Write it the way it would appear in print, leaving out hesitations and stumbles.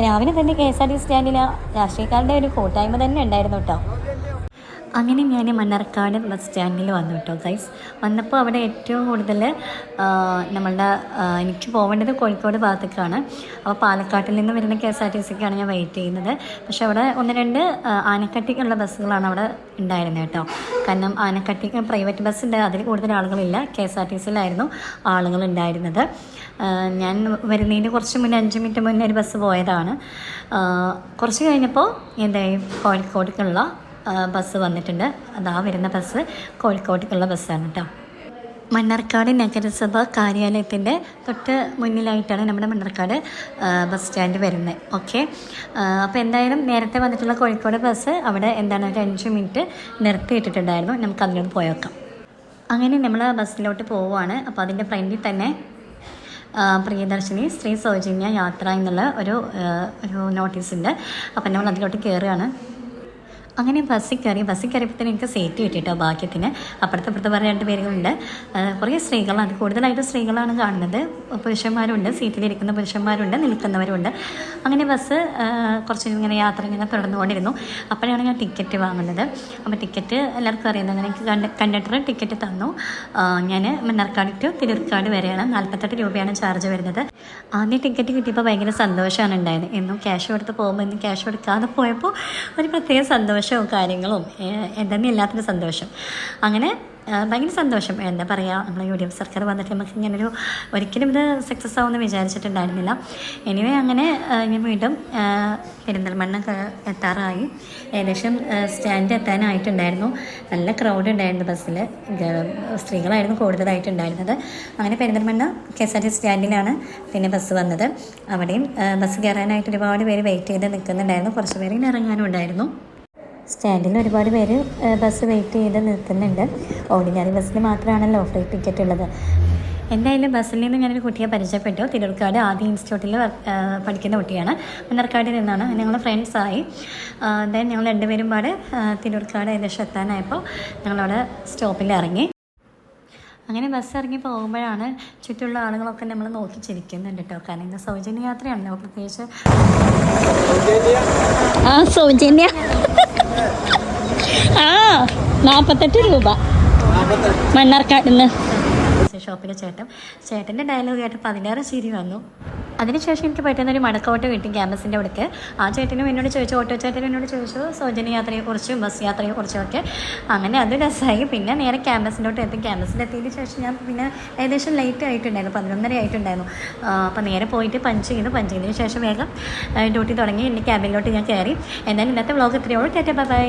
രാവിലെ തന്നെ KSRTC സ്റ്റാൻഡിൽ രാഷ്ട്രീയക്കാരുടെ ഒരു കൂട്ടായ്മ തന്നെ ഉണ്ടായിരുന്നു കേട്ടോ. അങ്ങനെ ഞാൻ മണ്ണാർക്കാട് ബസ് സ്റ്റാൻഡിൽ വന്നു കേട്ടോ ഗൈസ്. വന്നപ്പോൾ അവിടെ ഏറ്റവും കൂടുതൽ നമ്മളുടെ എനിക്ക് പോകേണ്ടത് കോഴിക്കോട് ഭാഗത്തേക്കാണ്. അപ്പോൾ പാലക്കാട്ടിൽ നിന്ന് വരുന്ന KSRTCക്കാണ് ഞാൻ വെയിറ്റ് ചെയ്യുന്നത്. പക്ഷേ അവിടെ 1-2 ആനക്കട്ടിക്കുള്ള ബസ്സുകളാണ് അവിടെ ഉണ്ടായിരുന്നത് കേട്ടോ. കാരണം ആനക്കട്ടിക്ക് പ്രൈവറ്റ് ബസ് ഉണ്ട്, അതിൽ കൂടുതൽ ആളുകളില്ല. KSRTCയിലായിരുന്നു ആളുകൾ ഉണ്ടായിരുന്നത്. ഞാൻ വരുന്നതിന് കുറച്ച് മുന്നേ 5 മിനിറ്റ് മുന്നേ ഒരു ബസ് പോയതാണ്. കുറച്ച് കഴിഞ്ഞപ്പോൾ എന്തായി കോഴിക്കോടേക്കുള്ള ബസ് വന്നിട്ടുണ്ട്. അതാ വരുന്ന ബസ് കോഴിക്കോട്ടേക്കുള്ള ബസ്സാണ് കേട്ടോ. മണ്ണാർക്കാട് നഗരസഭ കാര്യാലയത്തിൻ്റെ തൊട്ട് മുന്നിലായിട്ടാണ് നമ്മുടെ മണ്ണാർക്കാട് ബസ് സ്റ്റാൻഡ് വരുന്നത്. ഓക്കെ, അപ്പോൾ എന്തായാലും നേരത്തെ വന്നിട്ടുള്ള കോഴിക്കോട് ബസ് അവിടെ എന്താണ് ഒരു 5 മിനിറ്റ് നിർത്തിയിട്ടിട്ടുണ്ടായിരുന്നു. നമുക്ക് അതിലോട്ട് പോയേക്കാം. അങ്ങനെ നമ്മൾ ബസ്സിലോട്ട് പോവുകയാണ്. അപ്പോൾ അതിൻ്റെ ഫ്രണ്ടിൽ തന്നെ പ്രിയദർശിനി സ്ത്രീ സൗജന്യ യാത്ര എന്നുള്ള ഒരു നോട്ടീസുണ്ട്. അപ്പം നമ്മൾ അതിലോട്ട് കയറുകയാണ്. അങ്ങനെ ബസ്സിൽ കയറിയപ്പോൾ തന്നെ എനിക്ക് സീറ്റ് കിട്ടിയിട്ടോ ഭാഗ്യത്തിന്. അപ്പുറത്ത് വേറെ 2 പേരുകളുണ്ട്. കുറേ സ്ത്രീകളാണ്, കൂടുതലായിട്ട് സ്ത്രീകളാണ് കാണുന്നത്. പുരുഷന്മാരുണ്ട്, സീറ്റിലിരിക്കുന്ന പുരുഷന്മാരുണ്ട്, നിൽക്കുന്നവരുണ്ട്. അങ്ങനെ ബസ് കുറച്ച് ഇങ്ങനെ യാത്ര ഇങ്ങനെ തുടർന്നുകൊണ്ടിരുന്നു. അപ്പോഴാണ് ഞാൻ ടിക്കറ്റ് വാങ്ങുന്നത്. അപ്പോൾ ടിക്കറ്റ് എല്ലാവർക്കും അറിയുന്നത്, അങ്ങനെ എനിക്ക് കണ്ടക്ടർ ടിക്കറ്റ് തന്നു. ഞാൻ മണ്ണാർക്കാട് ടു തിരൂർക്കാട് വരെയാണ്. 48 രൂപയാണ് ചാർജ് വരുന്നത്. ആദ്യം ടിക്കറ്റ് കിട്ടിയപ്പോൾ ഭയങ്കര സന്തോഷമാണ് ഉണ്ടായത്. എന്നും ക്യാഷ് കൊടുത്ത് പോകുമ്പോൾ ഇന്ന് ക്യാഷ് കൊടുക്കാതെ പോയപ്പോൾ ഒരു പ്രത്യേക സന്തോഷവും കാര്യങ്ങളും എന്തെന്നില്ലാത്തൊരു സന്തോഷം. അങ്ങനെ ഭയങ്കര സന്തോഷം. എന്താ പറയുക, നമ്മൾ UDF സർക്കാർ വന്നിട്ട് നമുക്ക് ഇങ്ങനൊരു ഒരിക്കലും ഇത് സക്സസ് ആവുമെന്ന് വിചാരിച്ചിട്ടുണ്ടായിരുന്നില്ല. എനിവേ അങ്ങനെ ഞാൻ വീണ്ടും പെരിന്തൽമണ്ണ എത്താറായി. ഏകദേശം സ്റ്റാൻഡ് എത്താനായിട്ടുണ്ടായിരുന്നു. നല്ല ക്രൗഡ് ഉണ്ടായിരുന്നു ബസ്സിൽ. സ്ത്രീകളായിരുന്നു കൂടുതലായിട്ടുണ്ടായിരുന്നത്. അങ്ങനെ പെരിന്തൽമണ്ണ KSRTC സ്റ്റാൻഡിലാണ് പിന്നെ ബസ് വന്നത്. അവിടെയും ബസ് കയറാനായിട്ട് ഒരുപാട് പേര് വെയിറ്റ് ചെയ്ത് നിൽക്കുന്നുണ്ടായിരുന്നു. കുറച്ച് പേര് ഇങ്ങനെ ഇറങ്ങാനും ഉണ്ടായിരുന്നു. സ്റ്റാൻഡിൽ ഒരുപാട് പേര് ബസ് വെയിറ്റ് ചെയ്ത് നിൽക്കുന്നുണ്ട്. ഓർഡിനറി ബസ്സിൽ മാത്രമാണല്ലോ ഫ്രീ ടിക്കറ്റ് ഉള്ളത്. എന്തായാലും ബസ്സിൽ നിന്ന് ഞാനൊരു കുട്ടിയെ പരിചയപ്പെട്ടു. തിരൂർക്കാട് ആദ്യ ഇൻസ്റ്റിറ്റ്യൂട്ടിൽ പഠിക്കുന്ന കുട്ടിയാണ്. മണ്ണാർക്കാടിൽ നിന്നാണ്. ഞങ്ങൾ ഫ്രണ്ട്സായി. ദെൻ ഞങ്ങൾ 2 പേരും പാടെ തിരൂർക്കാട് ഏകദേശം എത്താനായപ്പോൾ ഞങ്ങളവിടെ സ്റ്റോപ്പിൽ ഇറങ്ങി. അങ്ങനെ ബസ് ഇറങ്ങി പോകുമ്പോഴാണ് ചുറ്റുമുള്ള ആളുകളൊക്കെ നമ്മൾ നോക്കി ചിരിക്കുന്നുണ്ട് കേട്ടോ. കാരണം ഇന്ന് സൗജന്യ യാത്രയാണല്ലോ, പ്രത്യേകിച്ച് സൗജന്യ 48 രൂപ മണ്ണാർക്കാട്ടിൽ നിന്ന്. ഷോപ്പിലെ ചേട്ടൻ്റെ ഡയലോഗ് കേട്ടപ്പോൾ അതിലേറെ ചിരി വന്നു. അതിനുശേഷം എനിക്ക് പറ്റുന്നൊരു മടക്കോട്ട് കിട്ടി ക്യാമ്പസിൻ്റെ അവിടേക്ക്. ആ ചേട്ടനും എന്നോട് ചോദിച്ചു, ഓട്ടോ ചേട്ടനും എന്നോട് ചോദിച്ചു സൗജന്യ യാത്രയെക്കുറിച്ചും ബസ് യാത്രയെക്കുറിച്ചും ഒക്കെ. അങ്ങനെ അത് രസമായി. പിന്നെ നേരെ ക്യാമ്പസിലോട്ട് എത്തി. ക്യാമ്പസിലെത്തിയതിന് ശേഷം ഞാൻ പിന്നെ ഏകദേശം ലേറ്റ് ആയിട്ടുണ്ടായിരുന്നു, 11:30 ആയിട്ടുണ്ടായിരുന്നു. അപ്പോൾ നേരെ പോയിട്ട് പഞ്ച് ചെയ്തതിന് ശേഷം വേഗം ഡ്യൂട്ടി തുടങ്ങി. എൻ്റെ ക്യാബിനിലോട്ട് ഞാൻ കയറി. എന്നാലും ഇന്നത്തെ വ്ളോഗ് ഇത്രയേ ഉള്ളൂ. Tata bye bye.